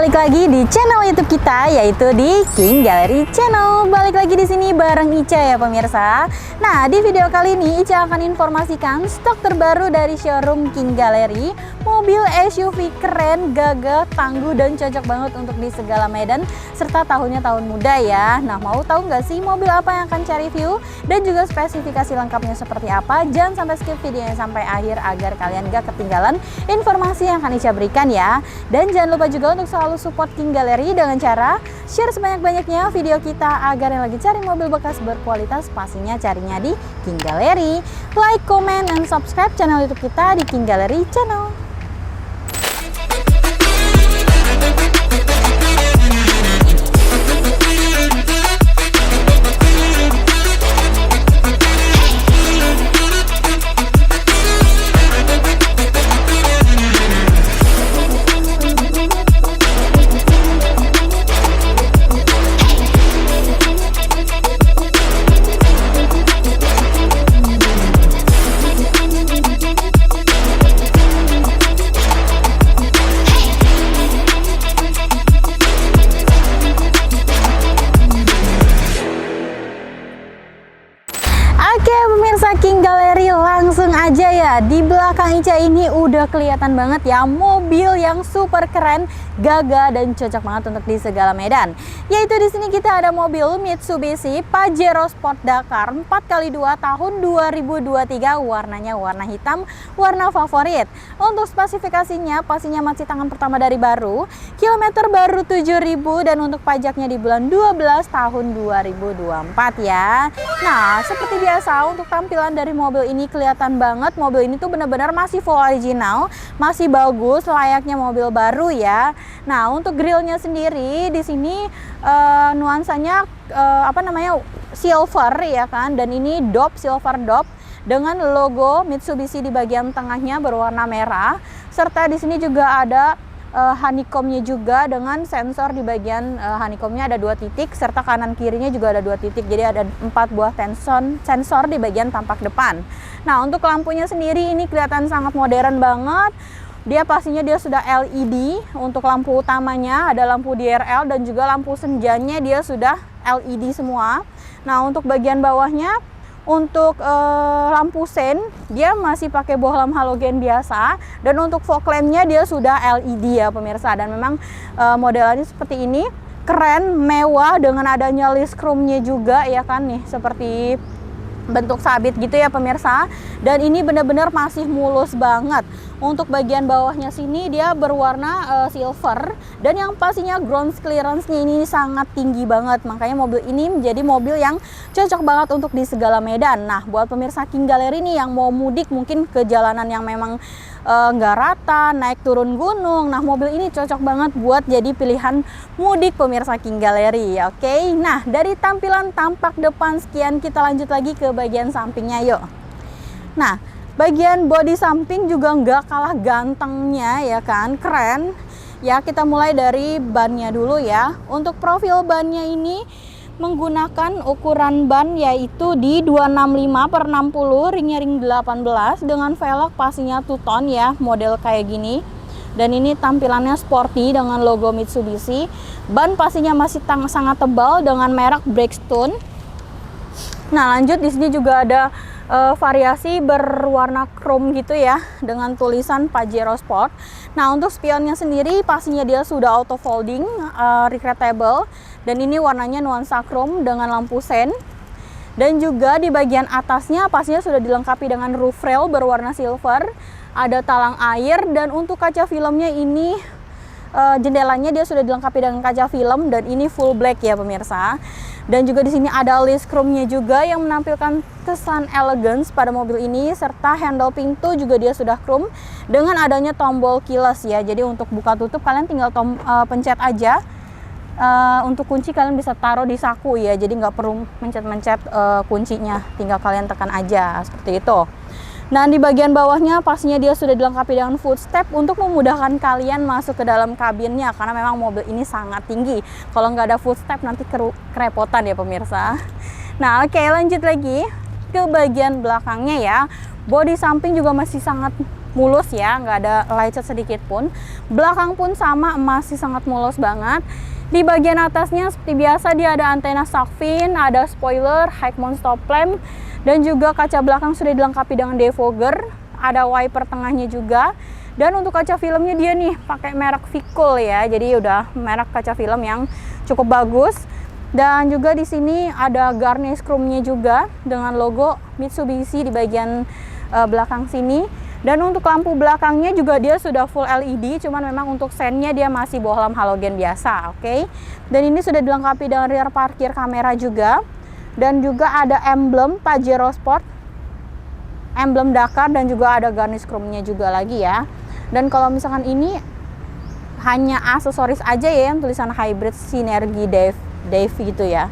balik lagi di channel YouTube kita, yaitu di King Gallery Channel. Balik lagi di sini bareng Ica ya pemirsa. Nah, di video kali ini Ica akan informasikan stok terbaru dari showroom King Gallery. Mobil SUV keren, gagah, tangguh, dan cocok banget untuk di segala medan, serta tahunnya tahun muda ya. Nah, mau tahu nggak sih mobil apa yang akan cari review dan juga spesifikasi lengkapnya seperti apa? Jangan sampai skip videonya sampai akhir agar kalian gak ketinggalan informasi yang akan Ica berikan ya. Dan jangan lupa juga untuk selalu support King Gallery dengan cara share sebanyak-banyaknya video kita agar yang lagi cari mobil bekas berkualitas pastinya carinya di King Gallery. Like, comment, dan subscribe channel YouTube kita di King Gallery Channel. Oke pemirsa King Gallery, langsung aja ya. Di belakang Ica ini udah kelihatan banget ya mobil yang super keren, gagah, dan cocok banget untuk di segala medan. Yaitu di sini kita ada mobil Mitsubishi Pajero Sport Dakar 4x2 tahun 2023, warnanya warna hitam, warna favorit. Untuk spesifikasinya pastinya masih tangan pertama dari baru, kilometer baru 7.000, dan untuk pajaknya di bulan 12 tahun 2024 ya. Nah, seperti biasa untuk tampilan dari mobil ini kelihatan banget mobil ini tuh benar-benar masih full original, masih bagus, layaknya mobil baru ya. Nah, untuk grillnya sendiri di sini nuansanya silver ya kan, dan ini dop, silver dop dengan logo Mitsubishi di bagian tengahnya berwarna merah, serta di sini juga ada honeycombnya juga dengan sensor di bagian honeycombnya ada 2 titik, serta kanan kirinya juga ada 2 titik, jadi ada 4 buah sensor di bagian tampak depan. Nah, untuk lampunya sendiri ini kelihatan sangat modern banget. Dia pastinya dia sudah LED. Untuk lampu utamanya ada lampu DRL, dan juga lampu senjanya dia sudah LED semua. Nah, untuk bagian bawahnya, untuk lampu sen dia masih pakai bohlam halogen biasa, dan untuk fog lampnya dia sudah LED ya pemirsa. Dan memang modelannya seperti ini, keren, mewah, dengan adanya list chrome-nya juga ya kan nih, seperti bentuk sabit gitu ya pemirsa. Dan ini benar-benar masih mulus banget. Untuk bagian bawahnya sini dia berwarna silver, dan yang pastinya ground clearance-nya ini sangat tinggi banget. Makanya mobil ini menjadi mobil yang cocok banget untuk di segala medan. Nah, buat pemirsa King Gallery nih yang mau mudik mungkin ke jalanan yang memang nggak rata, naik turun gunung, nah mobil ini cocok banget buat jadi pilihan mudik pemirsa King Gallery. Oke, nah dari tampilan tampak depan sekian, kita lanjut lagi ke bagian sampingnya yuk. Nah, bagian bodi samping juga nggak kalah gantengnya ya kan, keren ya. Kita mulai dari bannya dulu ya. Untuk profil bannya ini menggunakan ukuran ban yaitu di 265/60, ringnya ring 18, dengan velg pastinya two-tone ya, model kayak gini. Dan ini tampilannya sporty dengan logo Mitsubishi. Ban pastinya masih sangat tebal dengan merek Bridgestone. Nah, lanjut di sini juga ada variasi berwarna chrome gitu ya, dengan tulisan Pajero Sport. Nah, untuk spionnya sendiri pastinya dia sudah auto folding, retractable, dan ini warnanya nuansa chrome dengan lampu sen. Dan juga di bagian atasnya pastinya sudah dilengkapi dengan roof rail berwarna silver, ada talang air, dan untuk kaca filmnya ini jendelanya dia sudah dilengkapi dengan kaca film, dan ini full black ya pemirsa. Dan juga di sini ada list chrome-nya juga yang menampilkan kesan elegance pada mobil ini, serta handle pintu juga dia sudah chrome dengan adanya tombol keyless ya. Jadi untuk buka tutup kalian tinggal pencet aja. Untuk kunci kalian bisa taruh di saku ya, jadi nggak perlu mencet-mencet kuncinya, tinggal kalian tekan aja seperti itu. Nah, di bagian bawahnya pastinya dia sudah dilengkapi dengan footstep untuk memudahkan kalian masuk ke dalam kabinnya, karena memang mobil ini sangat tinggi. Kalau nggak ada footstep nanti kerepotan ya pemirsa. Nah, oke, lanjut lagi ke bagian belakangnya ya. Bodi samping juga masih sangat mulus ya, nggak ada lecet sedikit pun. Belakang pun sama, masih sangat mulus banget. Di bagian atasnya seperti biasa dia ada antena shark fin, ada spoiler, high mount stop lamp, dan juga kaca belakang sudah dilengkapi dengan defogger, ada wiper tengahnya juga. Dan untuk kaca filmnya dia nih pakai merek Vicul ya, jadi udah merek kaca film yang cukup bagus. Dan juga di sini ada garnish chrome-nya juga dengan logo Mitsubishi di bagian belakang sini. Dan untuk lampu belakangnya juga dia sudah full LED, cuman memang untuk sennya dia masih bohlam halogen biasa, oke? Dan ini sudah dilengkapi dengan rear parkir kamera juga. Dan juga ada emblem Pajero Sport, emblem Dakar, dan juga ada garnish chrome-nya juga lagi ya. Dan kalau misalkan ini hanya aksesoris aja ya, yang tulisan hybrid sinergi Dave gitu ya,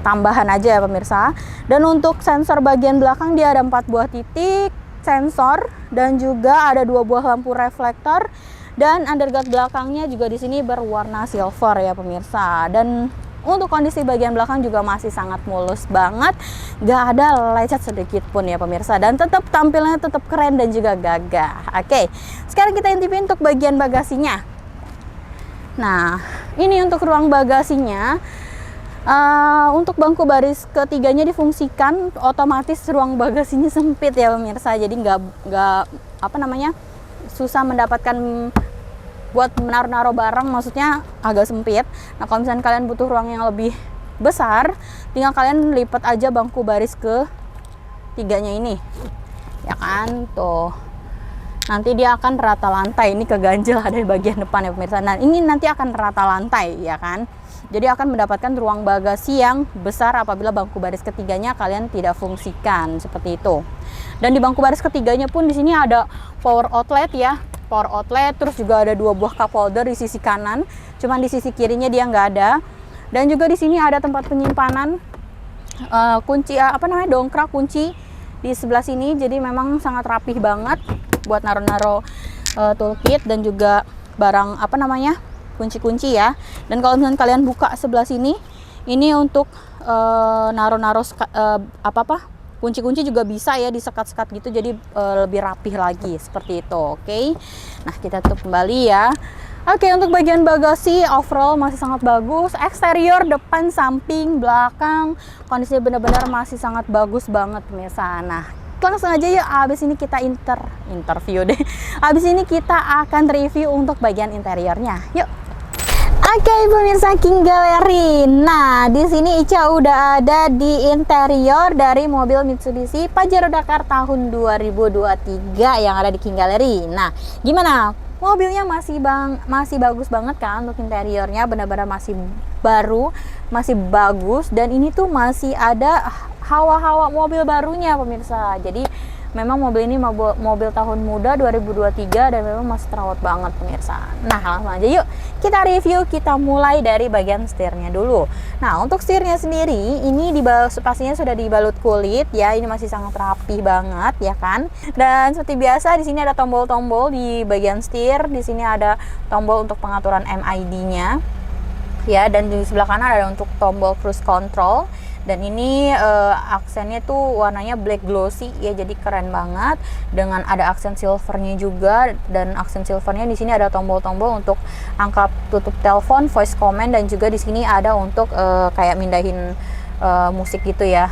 tambahan aja ya pemirsa. Dan untuk sensor bagian belakang dia ada 4 buah titik sensor, dan juga ada 2 buah lampu reflektor, dan underguard belakangnya juga di sini berwarna silver ya pemirsa. Dan untuk kondisi bagian belakang juga masih sangat mulus banget, gak ada lecet sedikit pun ya pemirsa, dan tetap tampilnya tetap keren dan juga gagah. Oke, sekarang kita intipin untuk bagian bagasinya. Nah, ini untuk ruang bagasinya. Untuk bangku baris ketiganya difungsikan otomatis ruang bagasinya sempit ya pemirsa, jadi nggak susah mendapatkan buat menaruh barang, maksudnya agak sempit. Nah kalau misalnya kalian butuh ruang yang lebih besar, tinggal kalian lipat aja bangku baris ke tiganya ini ya kan, tuh nanti dia akan rata lantai. Ini keganjel ada di bagian depan ya pemirsa. Nah ini nanti akan rata lantai ya kan, jadi akan mendapatkan ruang bagasi yang besar apabila bangku baris ketiganya kalian tidak fungsikan seperti itu. Dan di bangku baris ketiganya pun di sini ada power outlet ya, power outlet, terus juga ada 2 buah cup holder di sisi kanan, cuman di sisi kirinya dia nggak ada. Dan juga di sini ada tempat penyimpanan kunci dongkrak kunci di sebelah sini, jadi memang sangat rapih banget buat naro-naro toolkit dan juga barang kunci-kunci ya. Dan kalau misalnya kalian buka sebelah sini, ini untuk naro-naro kunci-kunci juga bisa ya, disekat-sekat gitu, jadi lebih rapih lagi seperti itu. Oke, nah kita tutup kembali ya. Oke, untuk bagian bagasi overall masih sangat bagus. Eksterior, depan, samping, belakang, kondisinya benar-benar masih sangat bagus banget pemirsa. Nah langsung aja yuk, abis ini kita interview deh. Abis ini kita akan review untuk bagian interiornya. Yuk. Oke, pemirsa King Gallery. Nah, di sini Ica udah ada di interior dari mobil Mitsubishi Pajero Dakar tahun 2023 yang ada di King Gallery. Nah, gimana? Mobilnya masih bagus banget kan untuk interiornya, benar-benar masih baru, masih bagus, dan ini tuh masih ada hawa-hawa mobil barunya pemirsa. Jadi memang mobil ini mobil tahun muda 2023 dan memang masih terawat banget pemirsa. Nah langsung aja yuk kita review, kita mulai dari bagian setirnya dulu. Nah untuk setirnya sendiri ini pastinya sudah dibalut kulit ya, ini masih sangat rapi banget ya kan. Dan seperti biasa di sini ada tombol-tombol di bagian setir, di sini ada tombol untuk pengaturan MID-nya ya, dan di sebelah kanan ada untuk tombol cruise control. Dan ini aksennya tuh warnanya black glossy ya, jadi keren banget dengan ada aksen silvernya juga. Dan aksen silvernya di sini ada tombol-tombol untuk angkat tutup telepon, voice command, dan juga di sini ada untuk kayak mindahin musik gitu ya,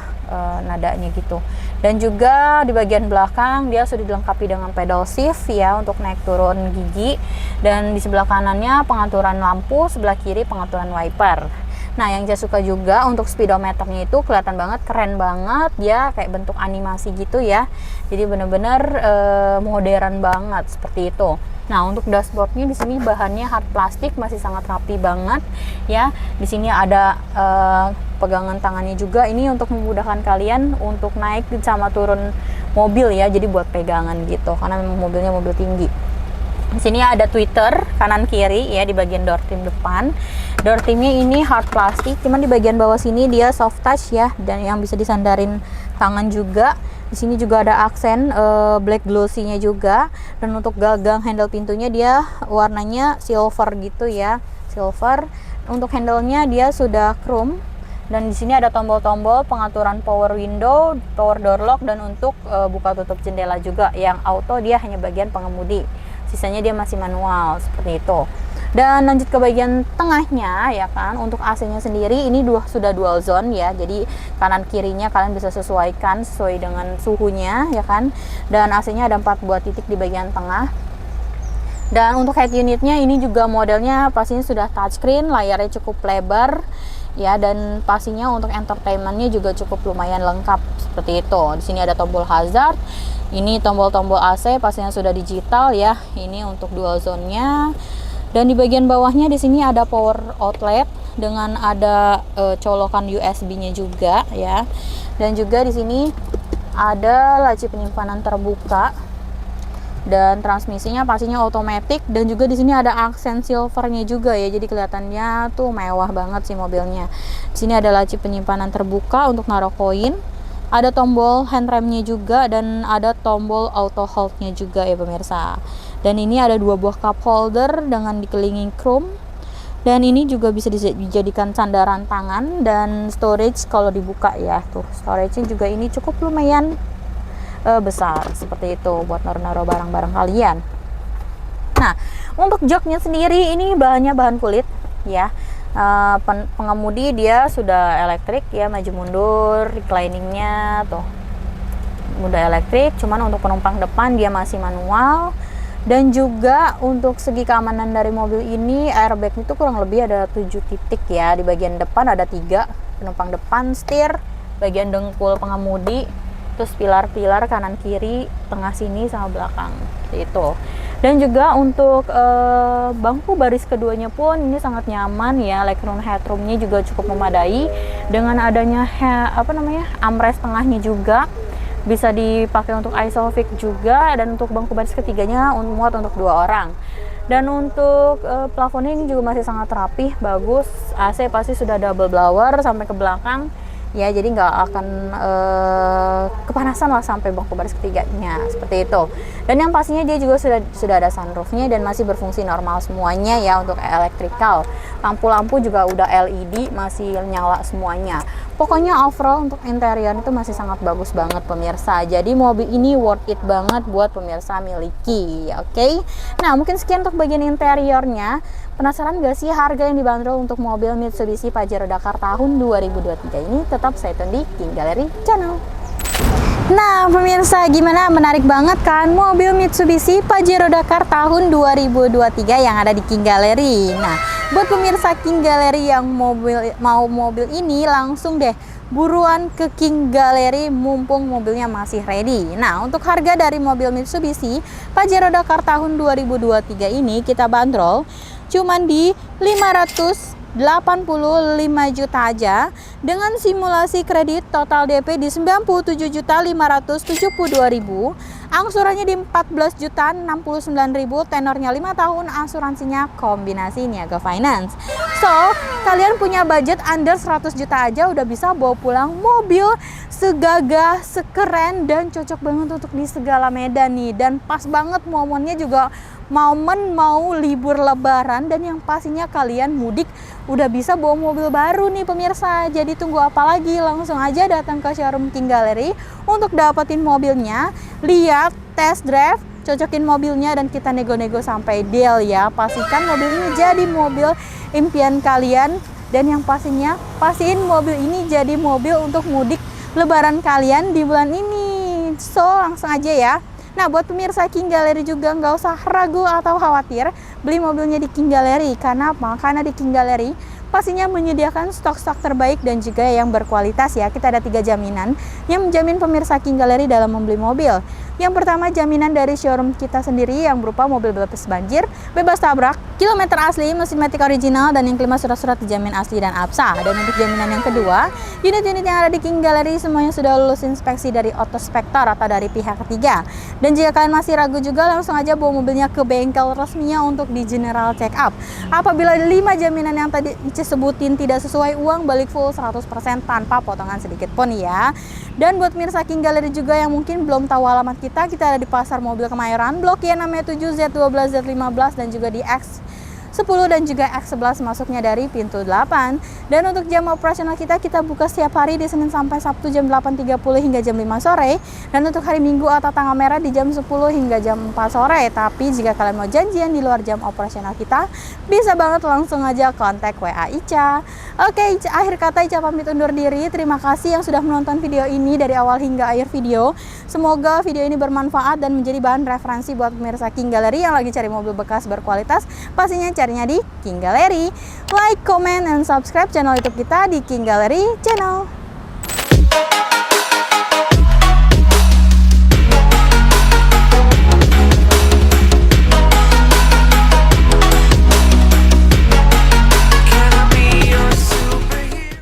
nadanya gitu. Dan juga di bagian belakang dia sudah dilengkapi dengan pedal shift ya untuk naik turun gigi. Dan di sebelah kanannya pengaturan lampu, sebelah kiri pengaturan wiper. Nah yang saya suka juga untuk speedometernya itu kelihatan banget, keren banget, dia kayak bentuk animasi gitu ya, jadi bener-bener modern banget seperti itu. Nah untuk dashboardnya di sini bahannya hard plastik, masih sangat rapi banget ya. Di sini ada pegangan tangannya juga, ini untuk memudahkan kalian untuk naik sama turun mobil ya, jadi buat pegangan gitu karena memang mobilnya mobil tinggi. Di sini ada tweeter kanan kiri ya di bagian door trim depan. Door trimnya ini hard plastik, cuman di bagian bawah sini dia soft touch ya, dan yang bisa disandarin tangan juga. Di sini juga ada aksen black glossy-nya juga. Dan untuk gagang handle pintunya dia warnanya silver gitu ya, silver. Untuk handle-nya dia sudah chrome Dan di sini ada tombol-tombol pengaturan power window, power door lock, dan untuk buka tutup jendela juga. Yang auto dia hanya bagian pengemudi, sisanya dia masih manual seperti itu. Dan lanjut ke bagian tengahnya ya kan, untuk AC-nya sendiri ini sudah dual zone ya, jadi kanan kirinya kalian bisa sesuaikan sesuai dengan suhunya ya kan. Dan AC-nya ada 4 buah titik di bagian tengah. Dan untuk head unitnya ini juga modelnya pastinya sudah touchscreen, layarnya cukup lebar ya, dan pastinya untuk entertainmentnya juga cukup lumayan lengkap seperti itu. Di sini ada tombol hazard, ini tombol-tombol AC pastinya sudah digital ya, ini untuk dual zone-nya. Dan di bagian bawahnya di sini ada power outlet dengan ada colokan USB-nya juga ya. Dan juga di sini ada laci penyimpanan terbuka. Dan transmisinya pastinya otomatis, dan juga di sini ada aksen silvernya juga ya, jadi kelihatannya tuh mewah banget sih mobilnya. Di sini ada laci penyimpanan terbuka untuk naruh koin, ada tombol handremnya juga, dan ada tombol auto hold-nya juga ya pemirsa. Dan ini ada 2 buah cup holder dengan dikelilingi chrome, dan ini juga bisa dijadikan sandaran tangan dan storage kalau dibuka ya. Tuh storage-nya juga ini cukup lumayan besar seperti itu buat naruh-naruh barang-barang kalian. Nah, untuk joknya sendiri ini bahannya bahan kulit ya. Pengemudi dia sudah elektrik ya, maju mundur, recliningnya tuh udah elektrik, cuman untuk penumpang depan dia masih manual. Dan juga untuk segi keamanan dari mobil ini, airbag itu kurang lebih ada 7 titik ya. Di bagian depan ada 3, penumpang depan, setir, bagian dengkul pengemudi, terus pilar-pilar kanan kiri, tengah sini sama belakang itu. Dan juga untuk bangku baris keduanya pun ini sangat nyaman ya, legroom headroomnya juga cukup memadai dengan adanya armrest tengahnya juga bisa dipakai untuk isofix juga. Dan untuk bangku baris ketiganya muat untuk 2 orang. Dan untuk plafonnya ini juga masih sangat rapih, bagus. AC pasti sudah double blower sampai ke belakang ya, jadi nggak akan kepanasan lah sampai bangku baris ketiganya seperti itu. Dan yang pastinya dia juga sudah ada sunroofnya dan masih berfungsi normal semuanya ya untuk electrical. Lampu-lampu juga udah LED, masih nyala semuanya. Pokoknya overall untuk interior itu masih sangat bagus banget pemirsa. Jadi mobil ini worth it banget buat pemirsa miliki, oke? Nah, mungkin sekian untuk bagian interiornya. Penasaran gak sih harga yang dibanderol untuk mobil Mitsubishi Pajero Dakar tahun 2023 ini? Tetap stay tune di King Gallery Channel. Nah pemirsa, gimana? Menarik banget kan mobil Mitsubishi Pajero Dakar tahun 2023 yang ada di King Gallery. Nah, buat pemirsa King Gallery yang mau mobil ini, langsung deh buruan ke King Gallery mumpung mobilnya masih ready. Nah, untuk harga dari mobil Mitsubishi Pajero Dakar tahun 2023 ini kita bandrol cuman di 585 juta aja, dengan simulasi kredit total DP di 97.572.000, angsurannya di 14.069.000, tenornya 5 tahun, asuransinya kombinasi niaga finance. So, kalian punya budget under 100 juta aja udah bisa bawa pulang mobil segagah, sekeren, dan cocok banget untuk di segala medan nih. Dan pas banget momennya juga momen mau libur lebaran, dan yang pastinya kalian mudik udah bisa bawa mobil baru nih pemirsa. Jadi tunggu apa lagi, langsung aja datang ke showroom King Gallery untuk dapetin mobilnya, lihat, test drive, cocokin mobilnya, dan kita nego-nego sampai deal ya. Pastikan mobil ini jadi mobil impian kalian, dan yang pastinya pastiin mobil ini jadi mobil untuk mudik lebaran kalian di bulan ini. So langsung aja ya. Nah, buat pemirsa King Gallery juga nggak usah ragu atau khawatir beli mobilnya di King Gallery. Karena apa? Karena di King Gallery pastinya menyediakan stok-stok terbaik dan juga yang berkualitas ya. Kita ada 3 jaminan yang menjamin pemirsa King Gallery dalam membeli mobil. Yang pertama, jaminan dari showroom kita sendiri yang berupa mobil bebas banjir, bebas tabrak, kilometer asli, mesin matic original, dan yang kelima surat-surat dijamin asli dan absah. Dan untuk jaminan yang kedua, unit-unit yang ada di King Gallery semuanya sudah lulus inspeksi dari Autospektor atau dari pihak ketiga. Dan jika kalian masih ragu juga, langsung aja bawa mobilnya ke bengkel resminya untuk di general check up. Apabila 5 jaminan yang tadi disebutin tidak sesuai, uang balik full 100% tanpa potongan sedikit pun ya. Dan buat pemirsa King Gallery juga yang mungkin belum tahu alamat kita ada di Pasar Mobil Kemayoran, Blok Y namanya 7 Z12 Z15, dan juga di X 10 dan juga X11 masuknya dari pintu 8. Dan untuk jam operasional kita buka setiap hari di Senin sampai Sabtu jam 8.30 hingga jam 5 sore. Dan untuk hari Minggu atau tanggal merah di jam 10 hingga jam 4 sore. Tapi jika kalian mau janjian di luar jam operasional kita, bisa banget langsung aja kontak WA Ica. Oke, akhir kata Ica pamit undur diri. Terima kasih yang sudah menonton video ini dari awal hingga akhir video. Semoga video ini bermanfaat dan menjadi bahan referensi buat pemirsa King Gallery yang lagi cari mobil bekas berkualitas. Pastinya carinya di King Gallery. Like, comment, and subscribe channel YouTube kita di King Gallery Channel.